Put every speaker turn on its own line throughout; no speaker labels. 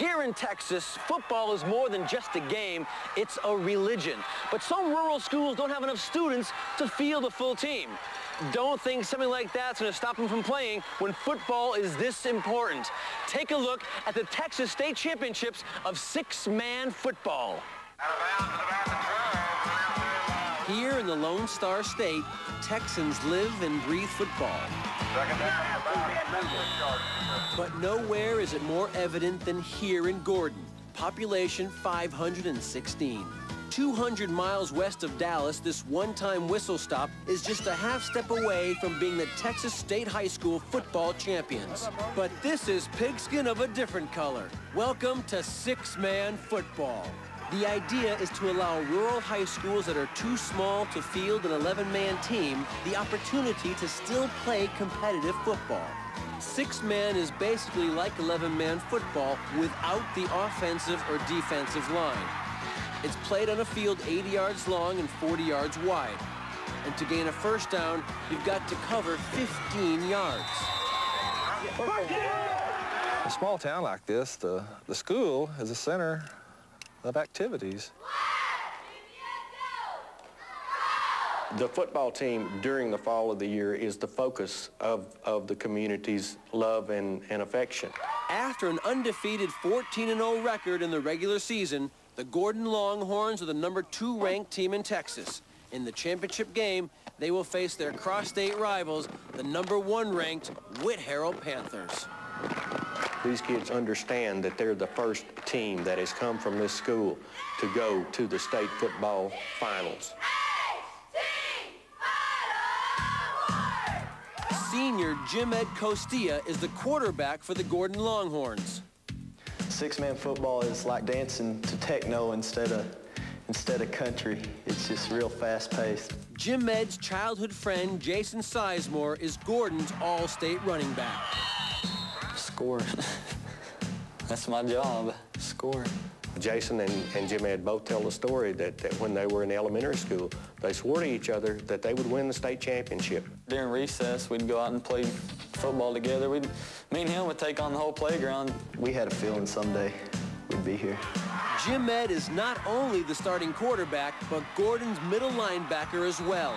Here in Texas, football is more than just a game, it's a religion. But some rural schools don't have enough students to field a full team. Don't think something like that's going to stop them from playing when football is this important. Take a look at the Texas State Championships of six-man football. Here in the Lone Star State, Texans live and breathe football. But nowhere is it more evident than here in Gordon, population 516. 200 miles west of Dallas, this one-time whistle stop is just a half step away from being the Texas State High School football champions. But this is pigskin of a different color. Welcome to six-man football. The idea is to allow rural high schools that are too small to field an 11-man team the opportunity to still play competitive football. Six-man is basically like 11-man football without the offensive or defensive line. It's played on a field 80 yards long and 40 yards wide. And to gain a first down, you've got to cover 15 yards.
In a small town like this, the school is a center of activities.
The football team during the fall of the year is the focus of the community's love and affection.
After an undefeated 14-0 record in the regular season, the Gordon Longhorns are the #2 ranked team in Texas. In the championship game, they will face their cross-state rivals, the #1 ranked Whitharral Panthers.
These kids understand that they're the first team that has come from this school to go to the state football finals.
Senior Jim Ed Costilla is the quarterback for the Gordon Longhorns.
Six-man football is like dancing to techno instead of country. It's just real fast-paced.
Jim Ed's childhood friend Jason Sizemore is Gordon's all-state running back.
Score. That's my job. Score.
Jason and Jim Ed both tell the story that when they were in elementary school, they swore to each other that they would win the state championship.
During recess, we'd go out and play football together. Me and him would take on the whole playground.
We had a feeling someday we'd be here.
Jim Ed is not only the starting quarterback, but Gordon's middle linebacker as well.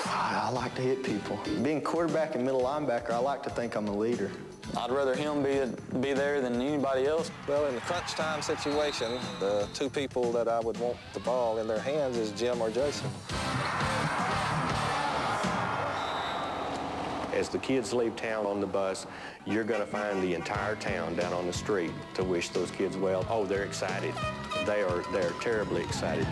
I like to hit people. Being quarterback and middle linebacker, I like to think I'm a leader.
I'd rather him be there than anybody else.
Well, in the crunch time situation, the two people that I would want the ball in their hands is Jim or Jason.
As the kids leave town on the bus, you're going to find the entire town down on the street to wish those kids well. Oh, they're excited. They're terribly excited.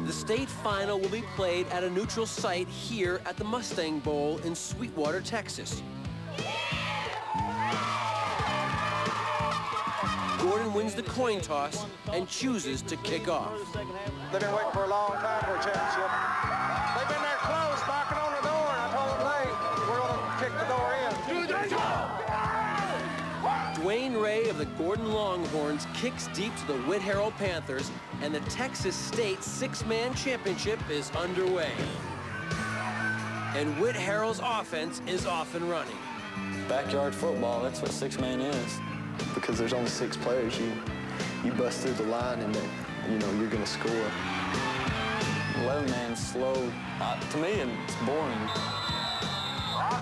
The state final will be played at a neutral site here at the Mustang Bowl in Sweetwater, Texas. Gordon wins the coin toss and chooses to kick off.
They've been waiting for a long time for a championship. They've been there close, knocking on the door, and I told them, hey, we're going to kick the door in.
Dwayne Ray of the Gordon Longhorns kicks deep to the Whitharral Panthers, and the Texas State six-man championship is underway. And Whitharral's offense is off and running.
Backyard football, that's what six-man is.
Because there's only 6 players, you bust through the line and you know you're going to score.
11-man's slow. To me, it's boring.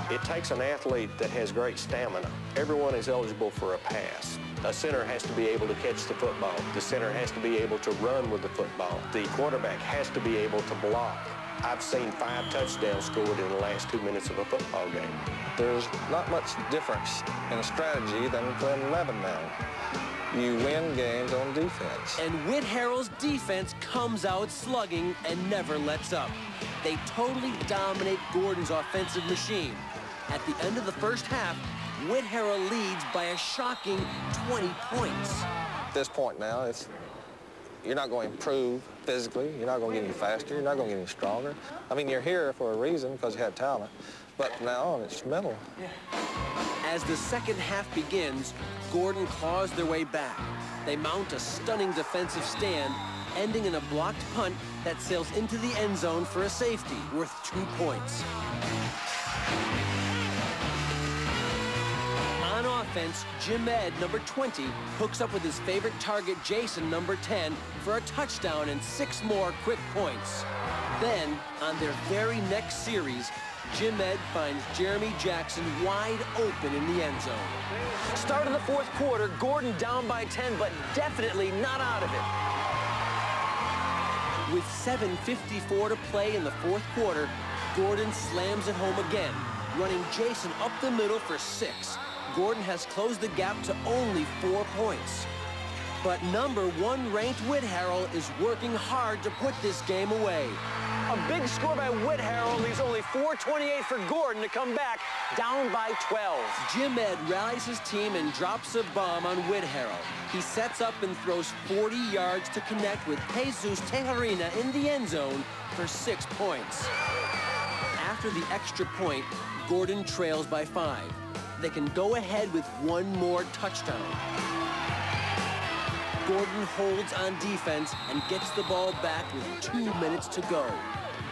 It takes an athlete that has great stamina. Everyone is eligible for a pass. A center has to be able to catch the football. The center has to be able to run with the football. The quarterback has to be able to block. I've seen 5 touchdowns scored in the last 2 minutes of a football game.
There's not much difference in a strategy than playing 11-man. You win games on defense.
And Whitharral's defense comes out slugging and never lets up. They totally dominate Gordon's offensive machine. At the end of the first half, Whitharral leads by a shocking 20 points.
At this point now, you're not going to improve physically. You're not going to get any faster. You're not going to get any stronger. I mean, you're here for a reason because you had talent. But from now on, it's mental.
As the second half begins, Gordon claws their way back. They mount a stunning defensive stand, ending in a blocked punt that sails into the end zone for a safety worth 2 points. offense, Jim Ed, number 20, hooks up with his favorite target, Jason, number 10, for a touchdown and 6 more quick points. Then, on their very next series, Jim Ed finds Jeremy Jackson wide open in the end zone.
Start of the fourth quarter, Gordon down by 10, but definitely not out of it.
With 7:54 to play in the fourth quarter, Gordon slams it home again, running Jason up the middle for 6. Gordon has closed the gap to only 4 points. But number 1 ranked Whitharral is working hard to put this game away.
A big score by Whitharral leaves only 4:28 for Gordon to come back, down by 12.
Jim Ed rallies his team and drops a bomb on Whitharral. He sets up and throws 40 yards to connect with Jesus Tejarina in the end zone for 6 points. After the extra point, Gordon trails by 5. They can go ahead with 1 more touchdown. Gordon holds on defense and gets the ball back with 2 minutes to go.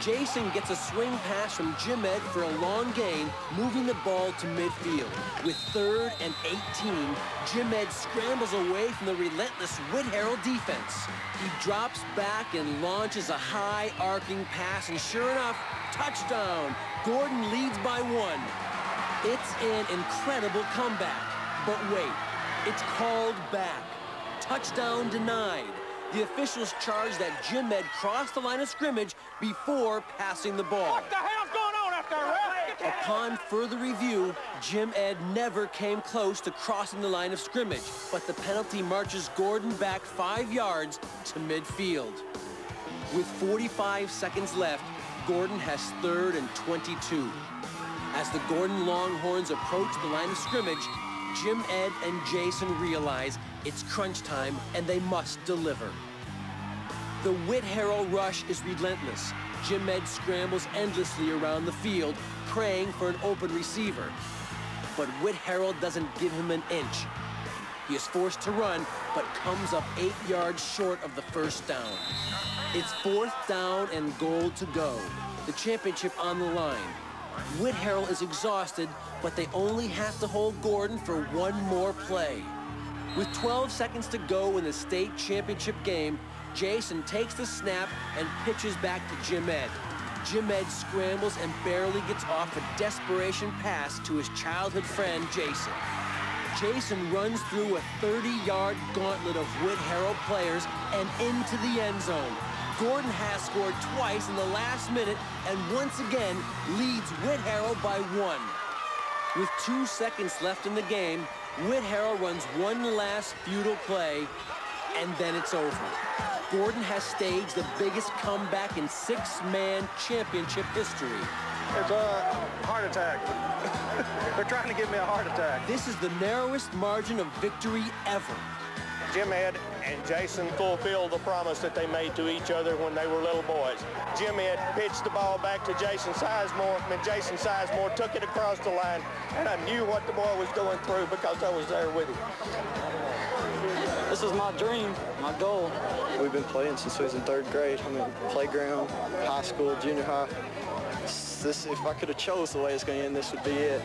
Jason gets a swing pass from Jim Ed for a long gain, moving the ball to midfield. With 3rd and 18, Jim Ed scrambles away from the relentless Whitharral defense. He drops back and launches a high arcing pass, and sure enough, touchdown! Gordon leads by 1. It's an incredible comeback, but wait, it's called back. Touchdown denied. The officials charge that Jim Ed crossed the line of scrimmage before passing the ball.
What the hell's going on up there, Ref?
Upon further review, Jim Ed never came close to crossing the line of scrimmage, but the penalty marches Gordon back 5 yards to midfield. With 45 seconds left, Gordon has 3rd and 22. As the Gordon Longhorns approach the line of scrimmage, Jim Ed and Jason realize it's crunch time and they must deliver. The Whitharral rush is relentless. Jim Ed scrambles endlessly around the field, praying for an open receiver. But Whitharral doesn't give him an inch. He is forced to run, but comes up 8 yards short of the first down. It's 4th down and goal to go. The championship on the line. Whitharral is exhausted, but they only have to hold Gordon for 1 more play. With 12 seconds to go in the state championship game, Jason takes the snap and pitches back to Jim Ed. Jim Ed scrambles and barely gets off a desperation pass to his childhood friend, Jason. Jason runs through a 30-yard gauntlet of Whitharral players and into the end zone. Gordon has scored twice in the last minute and once again leads Whitharral by 1. With 2 seconds left in the game, Whitharral runs one last futile play, and then it's over. Gordon has staged the biggest comeback in 6-man championship history.
It's a heart attack. They're trying to give me a heart attack.
This is the narrowest margin of victory ever.
Jim Ed and Jason fulfilled the promise that they made to each other when they were little boys. Jim Ed pitched the ball back to Jason Sizemore, and Jason Sizemore took it across the line, and I knew what the boy was going through because I was there with him.
This is my dream, my goal.
We've been playing since we was in 3rd grade. I mean, playground, high school, junior high. If I could have chose the way it's going to end, this would be it.